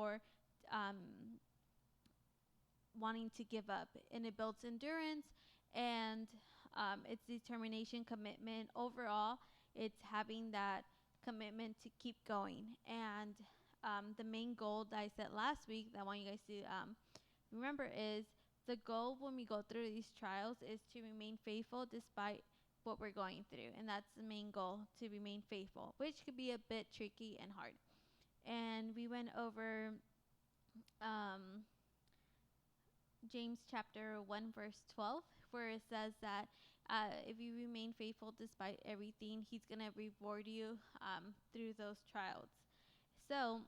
or wanting to give up. And it builds endurance, and it's determination, commitment. Overall, it's having that commitment to keep going. And the main goal that I set last week that I want you guys to remember is the goal when we go through these trials is to remain faithful despite what we're going through. And that's the main goal, to remain faithful, which could be a bit tricky and hard. And we went over James chapter 1 verse 12, where it says that if you remain faithful despite everything, he's going to reward you through those trials. So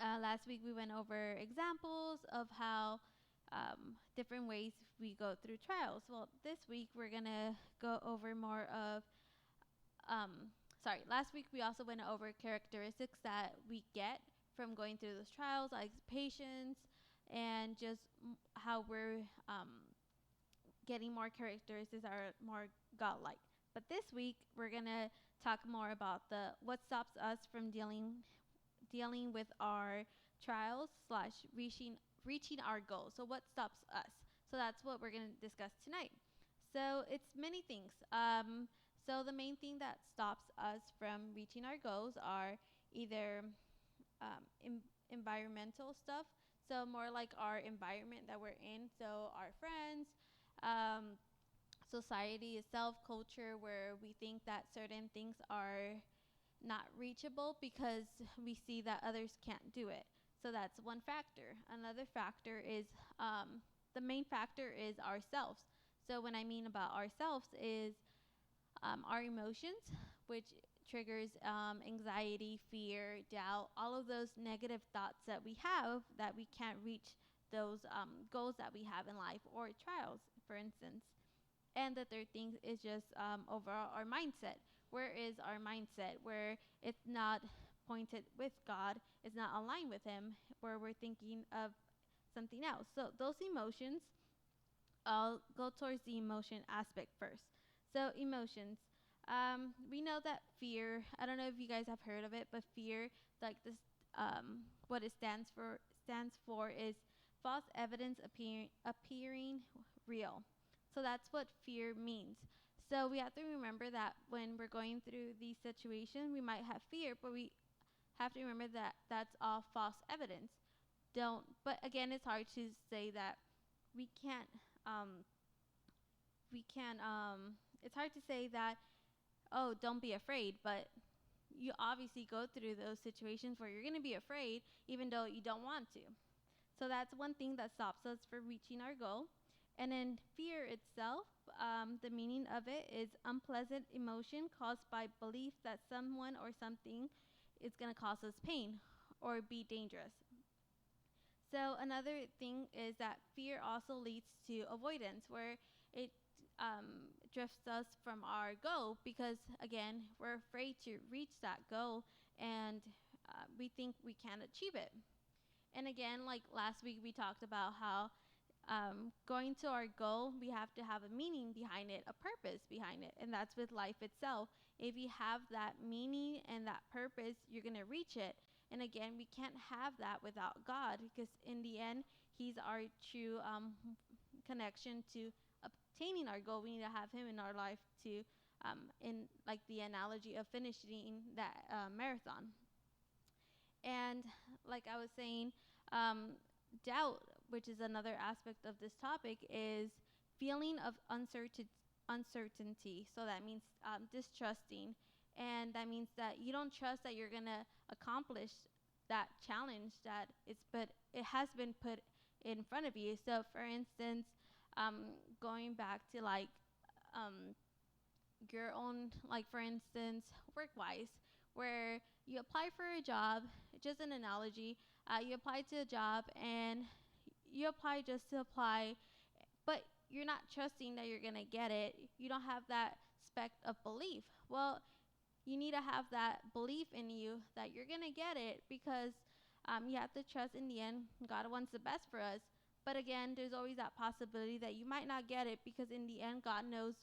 last week we went over examples of how different ways we go through trials. Well, this week we're going to go over more of last week we also went over characteristics that we get from going through those trials, like patience, and just how we're getting more characteristics that are more godlike. But this week we're gonna talk more about what stops us from dealing with our trials / reaching our goals. So what stops us? So that's what we're gonna discuss tonight. So it's many things. So the main thing that stops us from reaching our goals are either environmental stuff. So more like our environment that we're in. So our friends, society itself, culture, where we think that certain things are not reachable because we see that others can't do it. So that's one factor. Another factor is the main factor is ourselves. So when I mean about ourselves is our emotions, which triggers anxiety, fear, doubt, all of those negative thoughts that we have that we can't reach those goals that we have in life or trials, for instance. And the third thing is just overall our mindset. Where is our mindset? Where it's not pointed with God, it's not aligned with Him, where we're thinking of something else. So those emotions, I'll go towards the emotion aspect first. So emotions. We know that fear, I don't know if you guys have heard of it, but fear, like this, what it stands for is false evidence appearing real. So that's what fear means. So we have to remember that when we're going through these situations, we might have fear, but we have to remember that that's all false evidence. But again, it's hard to say that it's hard to say that, oh, don't be afraid, but you obviously go through those situations where you're going to be afraid even though you don't want to. So that's one thing that stops us from reaching our goal. And then fear itself, the meaning of it is unpleasant emotion caused by belief that someone or something is going to cause us pain or be dangerous. So another thing is that fear also leads to avoidance, where it drifts us from our goal because, again, we're afraid to reach that goal and we think we can't achieve it. And again, like last week, we talked about how going to our goal, we have to have a meaning behind it, a purpose behind it, and that's with life itself. If you have that meaning and that purpose, you're going to reach it. And again, we can't have that without God, because in the end, He's our true connection to obtaining our goal. We need to have Him in our life to, in like the analogy of finishing that marathon. And like I was saying, doubt, which is another aspect of this topic, is feeling of uncertainty. So that means distrusting. And that means that you don't trust that you're going to accomplish that challenge but it has been put in front of you. So for instance, going back to like your own, like for instance, work-wise, where you apply for a job, just an analogy, you apply to a job and you apply just to apply, but you're not trusting that you're going to get it. You don't have that speck of belief. Well, you need to have that belief in you that you're going to get it, because you have to trust in the end God wants the best for us. But again, there's always that possibility that you might not get it, because in the end God knows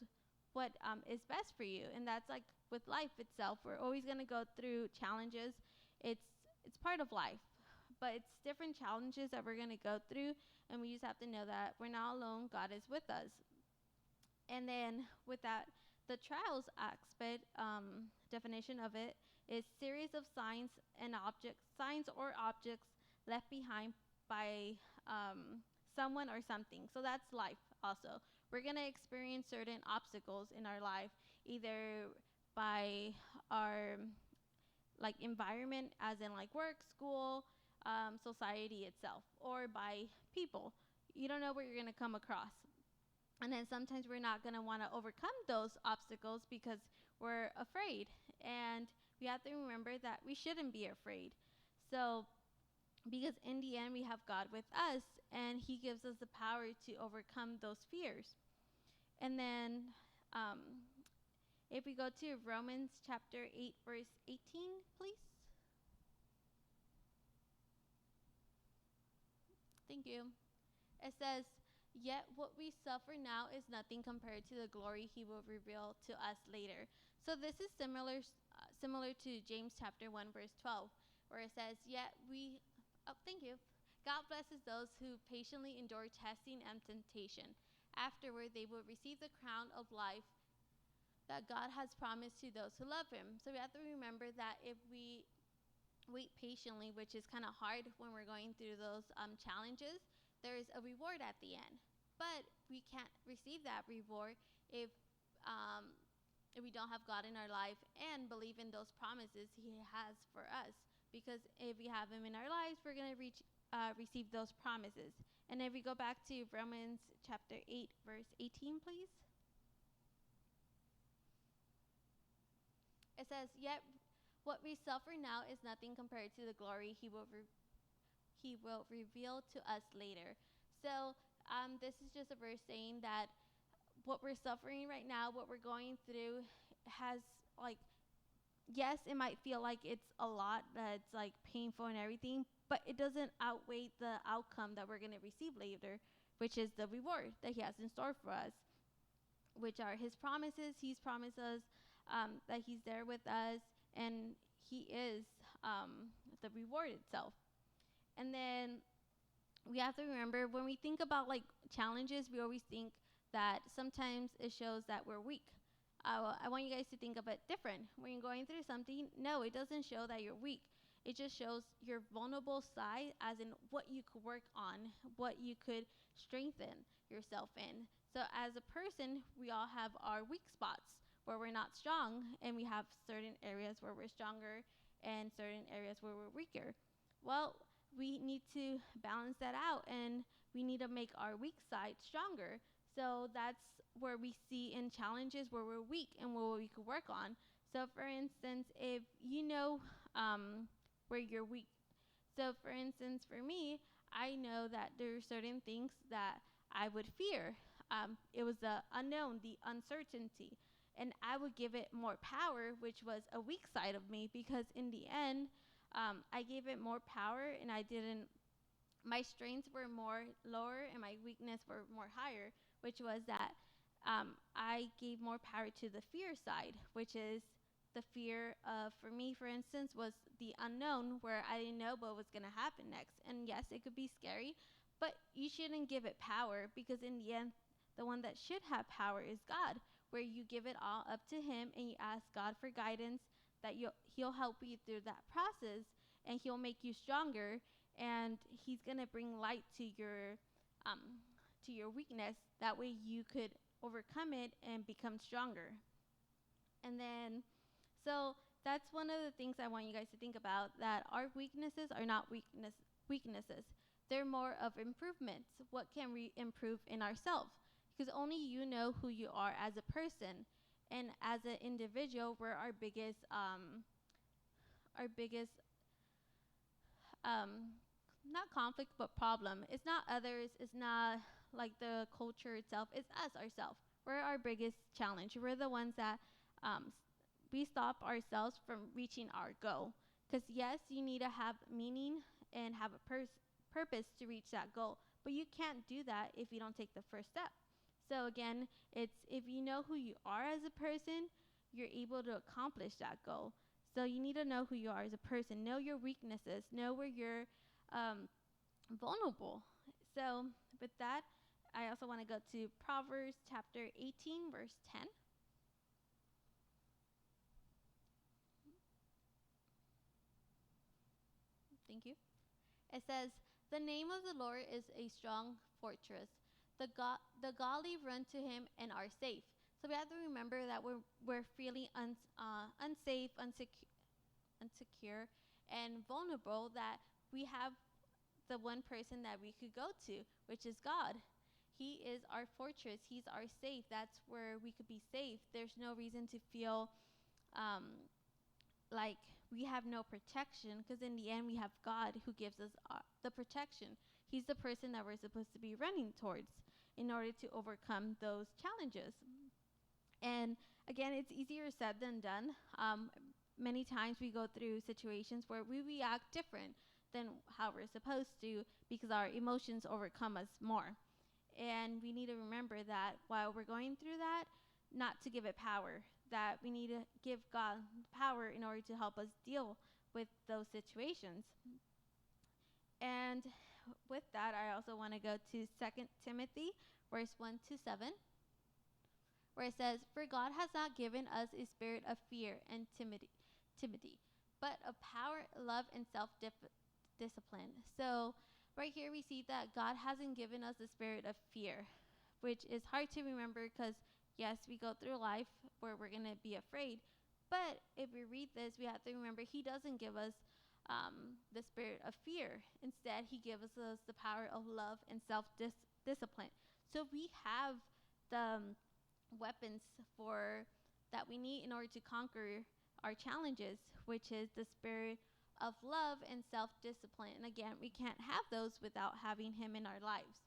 what is best for you. And that's like with life itself. We're always going to go through challenges. It's part of life. but it's different challenges that we're going to go through, and we just have to know that we're not alone. God is with us. And then with that, the trials aspect, definition of it is series of signs or objects left behind by someone or something. So that's life also. We're going to experience certain obstacles in our life, either by our like environment, as in like work, school, society itself, or by people. You don't know what you're going to come across. And then sometimes we're not going to want to overcome those obstacles because we're afraid. And we have to remember that we shouldn't be afraid. So, because in the end, we have God with us, and He gives us the power to overcome those fears. And then, if we go to Romans chapter 8, verse 18, please. Thank you. It says, "Yet what we suffer now is nothing compared to the glory He will reveal to us later." So this is similar to James chapter 1, verse 12, where it says, thank you. "God blesses those who patiently endure testing and temptation. Afterward, they will receive the crown of life that God has promised to those who love Him." So we have to remember that if we wait patiently, which is kind of hard when we're going through those challenges, there is a reward at the end. But we can't receive that reward if we don't have God in our life and believe in those promises He has for us. Because if we have Him in our lives, we're going to receive those promises. And if we go back to Romans chapter 8, verse 18, please. It says, "Yet what we suffer now is nothing compared to the glory He will reveal to us later." So this is just a verse saying that what we're suffering right now, what we're going through, has like, yes, it might feel like it's a lot, that it's like painful and everything, but it doesn't outweigh the outcome that we're going to receive later, which is the reward that He has in store for us, which are His promises. He's promised us that He's there with us, and He is the reward itself. And then we have to remember, when we think about like challenges, we always think that sometimes it shows that we're weak. I want you guys to think of it different. When you're going through something, no, it doesn't show that you're weak. It just shows your vulnerable side, as in what you could work on, what you could strengthen yourself in. So as a person, we all have our weak spots where we're not strong, and we have certain areas where we're stronger and certain areas where we're weaker. Well, we need to balance that out, and we need to make our weak side stronger. So that's where we see in challenges where we're weak and what we could work on. So for instance, if you know where you're weak. So for instance, for me, I know that there are certain things that I would fear. It was the unknown, the uncertainty. And I would give it more power, which was a weak side of me, because in the end, I gave it more power, and my strengths were more lower and my weakness were more higher, which was that I gave more power to the fear side, which is the fear of, for me, for instance, was the unknown, where I didn't know what was going to happen next. And yes, it could be scary, but you shouldn't give it power, because in the end, the one that should have power is God, where you give it all up to Him and you ask God for guidance, that He'll help you through that process, and He'll make you stronger, and He's going to bring light to your weakness. That way you could overcome it and become stronger. And then, so that's one of the things I want you guys to think about, that our weaknesses are not weaknesses. They're more of improvements. What can we improve in ourselves? Because only you know who you are as a person. And as an individual, we're our biggest not conflict, but problem. It's not others. It's not like the culture itself. It's us, ourselves. We're our biggest challenge. We're the ones that we stop ourselves from reaching our goal. Because yes, you need to have meaning and have a purpose to reach that goal. But you can't do that if you don't take the first step. So again, it's if you know who you are as a person, you're able to accomplish that goal. So you need to know who you are as a person. Know your weaknesses. Know where your vulnerable. So with that, I also want to go to Proverbs chapter 18, verse 10. Thank you. It says, "The name of the Lord is a strong fortress. The godly run to him and are safe." So we have to remember that we're feeling unsafe, unsecure, and vulnerable, that we have the one person that we could go to, which is God. He is our fortress. He's our safe. That's where we could be safe. There's no reason to feel like we have no protection, because in the end we have God who gives us the protection. He's the person that we're supposed to be running towards in order to overcome those challenges. And again, it's easier said than done. Many times we go through situations where we react different than how we're supposed to, because our emotions overcome us more. And we need to remember that while we're going through that, not to give it power, that we need to give God power in order to help us deal with those situations. And with that, I also want to go to 2 Timothy, verse 1 to 7, where it says, "For God has not given us a spirit of fear and timidity, but of power, love, and self-discipline." So right here we see that God hasn't given us a spirit of fear, which is hard to remember because, yes, we go through life where we're going to be afraid. But if we read this, we have to remember he doesn't give us the spirit of fear. Instead, he gives us the power of love and self-discipline. So we have the weapons for that we need in order to conquer our challenges, which is the spirit of love and self-discipline. And again, we can't have those without having him in our lives.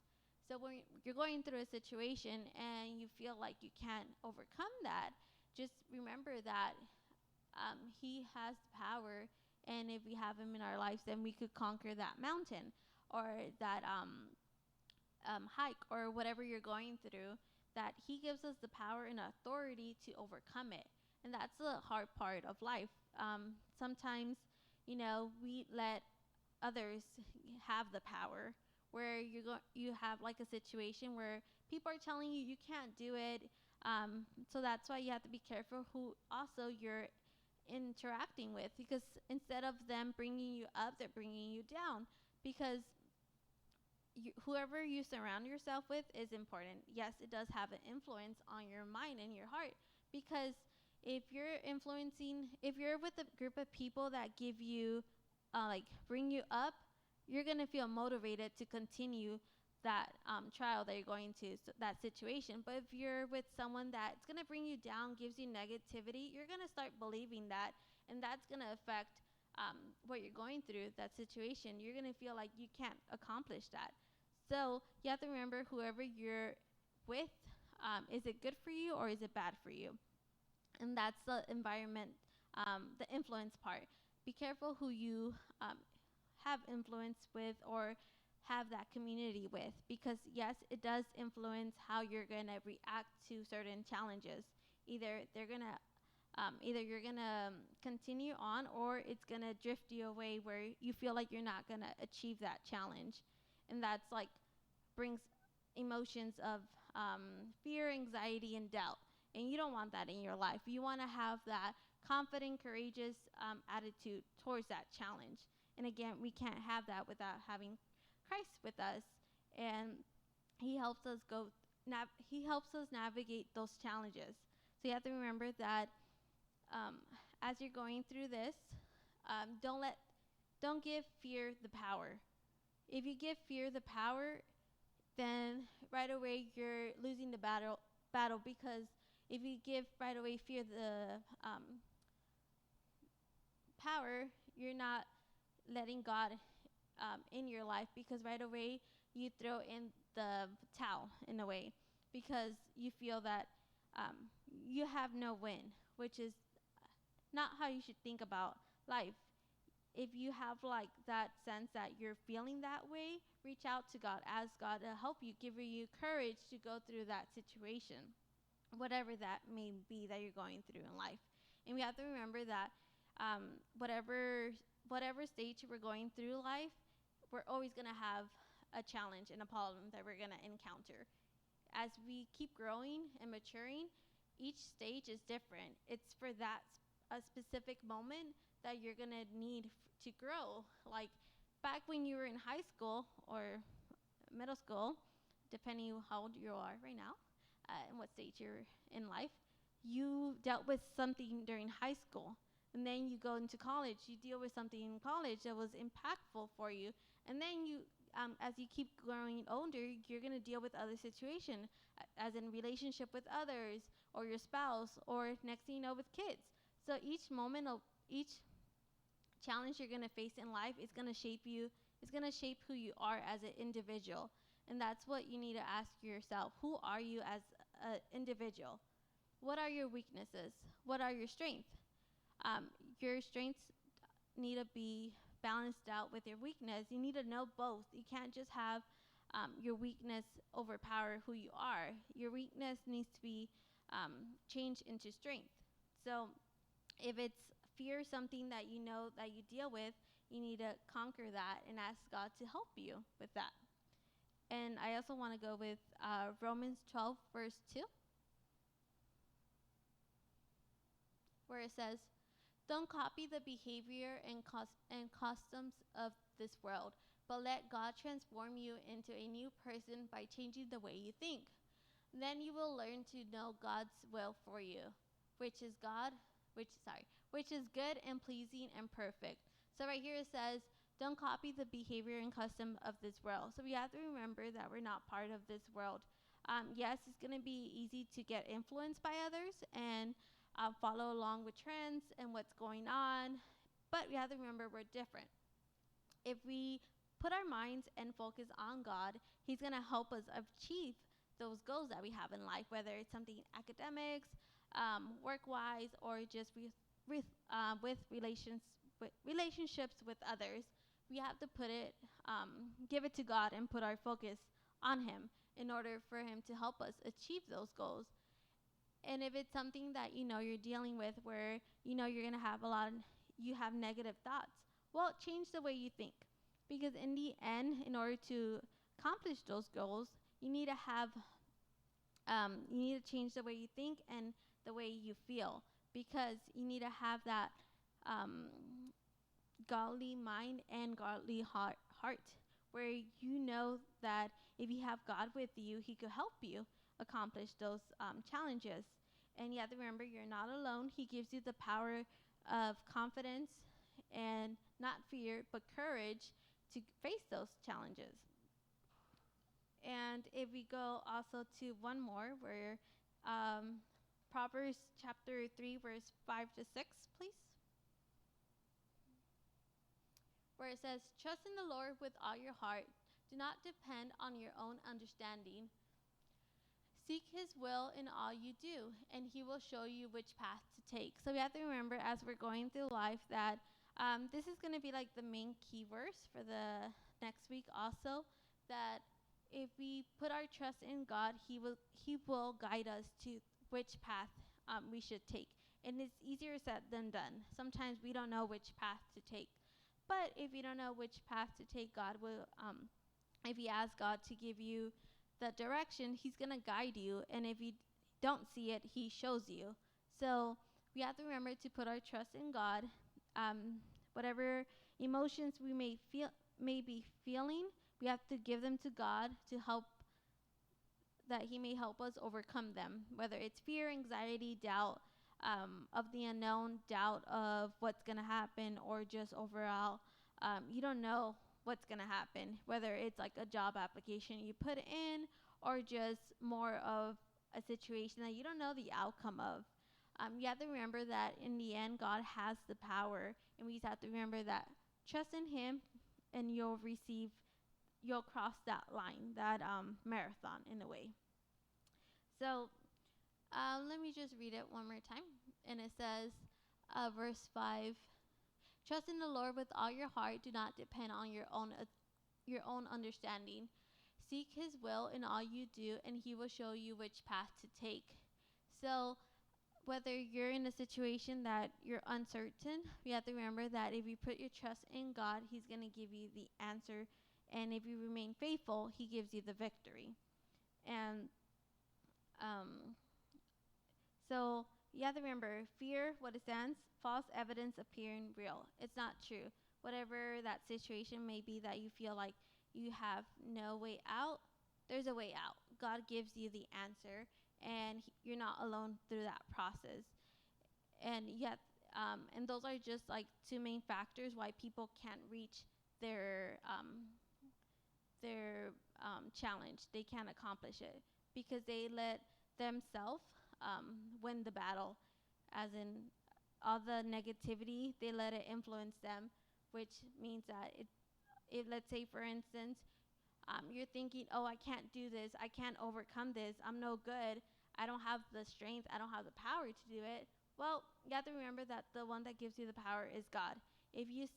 So when you're going through a situation and you feel like you can't overcome that, just remember that he has the power, and if we have him in our lives, then we could conquer that mountain or that hike or whatever you're going through, that he gives us the power and authority to overcome it. And that's the hard part of life. Sometimes, we let others have the power, where you have like a situation where people are telling you can't do it. So that's why you have to be careful who also you're interacting with, because instead of them bringing you up, they're bringing you down, because whoever you surround yourself with is important. Yes, it does have an influence on your mind and your heart, because if you're with a group of people that give you bring you up, you're going to feel motivated to continue that trial that you're going to, that situation. But if you're with someone that's going to bring you down, gives you negativity, you're going to start believing that, and that's going to affect what you're going through, that situation. You're going to feel like you can't accomplish that. So you have to remember, whoever you're with, is it good for you or is it bad for you? And that's the environment, the influence part. Be careful who you have influence with or have that community with, because yes, it does influence how you're going to react to certain challenges. Either you're going to continue on, or it's going to drift you away where you feel like you're not going to achieve that challenge. And that's brings emotions of fear, anxiety, and doubt. And you don't want that in your life. You want to have that confident, courageous attitude towards that challenge. And again, we can't have that without having Christ with us, and he helps us navigate those challenges. So you have to remember that as you're going through this, don't give fear the power. If you give fear the power, then right away you're losing the battle, because if you give right away fear the power, you're not letting God in your life, because right away you throw in the towel in a way, because you feel that you have no win, which is not how you should think about life. If you have that sense that you're feeling that way, reach out to God, ask God to help you, give you courage to go through that situation, whatever that may be that you're going through in life. And we have to remember that whatever stage we're going through life, we're always going to have a challenge and a problem that we're going to encounter. As we keep growing and maturing, each stage is different. It's for that a specific moment that you're going to need to grow. Like back when you were in high school or middle school, depending how old you are right now, and what stage you're in life, you dealt with something during high school. And then you go into college, you deal with something in college that was impactful for you. And then as you keep growing older, you're going to deal with other situations, as in relationship with others, or your spouse, or next thing you know, with kids. So each challenge you're going to face in life is going to shape you. It's going to shape who you are as an individual. And that's what you need to ask yourself. Who are you as an individual? What are your weaknesses? What are your strengths? Your strengths need to be balanced out with your weakness. You need to know both. You can't just have your weakness overpower who you are. Your weakness needs to be changed into strength. So if it's fear, something that you know that you deal with, you need to conquer that and ask God to help you with that. And I also want to go with Romans 12, verse 2, where it says, "Don't copy the behavior and customs of this world, but let God transform you into a new person by changing the way you think. Then you will learn to know God's will for you, which is good and pleasing and perfect." So right here it says, don't copy the behavior and custom of this world. So we have to remember that we're not part of this world. Yes, it's going to be easy to get influenced by others and follow along with trends and what's going on, but we have to remember we're different. If we put our minds and focus on God, He's going to help us achieve those goals that we have in life, whether it's something academics, work-wise, or just with relationships with others. We have to give it to God and put our focus on Him in order for Him to help us achieve those goals. And if it's something that you're dealing with where you're going to have you have negative thoughts, well, change the way you think. Because in the end, in order to accomplish those goals, you need to change the way you think and the way you feel. Because you need to have that godly mind and godly heart, where you know that if you have God with you, He could help you accomplish those challenges. And you have to remember, you're not alone. He gives you the power of confidence and not fear, but courage to face those challenges. And if we go also to one more, where Proverbs chapter 3, verse 5 to 6, please. Where it says, "Trust in the Lord with all your heart. Do not depend on your own understanding. Seek His will in all you do, and He will show you which path to take." So we have to remember, as we're going through life, that this is going to be like the main key verse for the next week also, that if we put our trust in God, He will guide us to which path we should take. And it's easier said than done. Sometimes we don't know which path to take. But if you don't know which path to take, God will, if you ask God to give you the direction, He's going to guide you. And if you don't see it, He shows you. So we have to remember to put our trust in God. Whatever emotions we may be feeling, we have to give them to God to help, that He may help us overcome them. Whether it's fear, anxiety, doubt of the unknown, doubt of what's going to happen, or just overall, you don't know what's going to happen. Whether it's like a job application you put in, or just more of a situation that you don't know the outcome of. You have to remember that in the end, God has the power, and we just have to remember that trust in Him, and you'll cross that line, that marathon in a way. So let me just read it one more time. And it says, verse 5, "Trust in the Lord with all your heart. Do not depend on your own understanding. Seek His will in all you do, and He will show you which path to take." So whether you're in a situation that you're uncertain, you have to remember that if you put your trust in God, He's going to give you the answer. And if you remain faithful, He gives you the victory. And so you have to remember, fear, what it stands, false evidence appearing real. It's not true. Whatever that situation may be that you feel like you have no way out, there's a way out. God gives you the answer, and you're not alone through that process. And yet, and those are just like two main factors why people can't reach their challenge. They can't accomplish it because they let themselves win the battle, as in all the negativity, they let it influence them, which means that it let's say, for instance, you're thinking, oh, I can't do this, I can't overcome this, I'm no good, I don't have the strength, I don't have the power to do it. Well, you have to remember that the one that gives you the power is God. If you,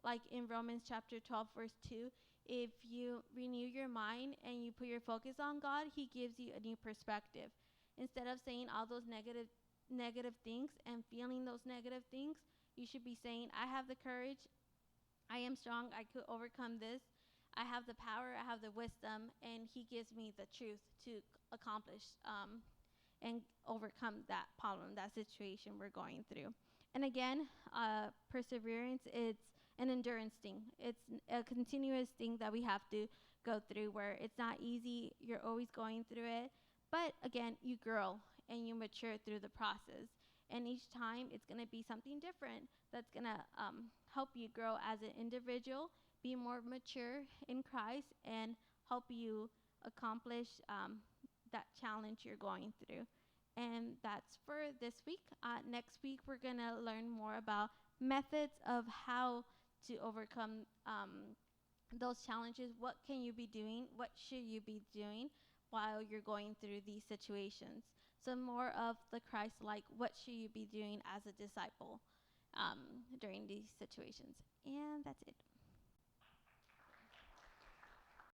like in Romans chapter 12, verse 2, if you renew your mind and you put your focus on God, He gives you a new perspective. Instead of saying all those negative things and feeling those negative things, you should be saying, I have the courage, I am strong, I could overcome this, I have the power, I have the wisdom, and He gives me the truth to accomplish and overcome that problem, that situation we're going through. And again, perseverance, it's an endurance thing. It's a continuous thing that we have to go through, where it's not easy, you're always going through it. But again, you grow and you mature through the process. And each time it's going to be something different that's going to help you grow as an individual, be more mature in Christ, and help you accomplish that challenge you're going through. And that's for this week. Next week, we're going to learn more about methods of how to overcome those challenges. What can you be doing? What should you be doing while you're going through these situations? So more of the Christ-like, what should you be doing as a disciple during these situations? And that's it.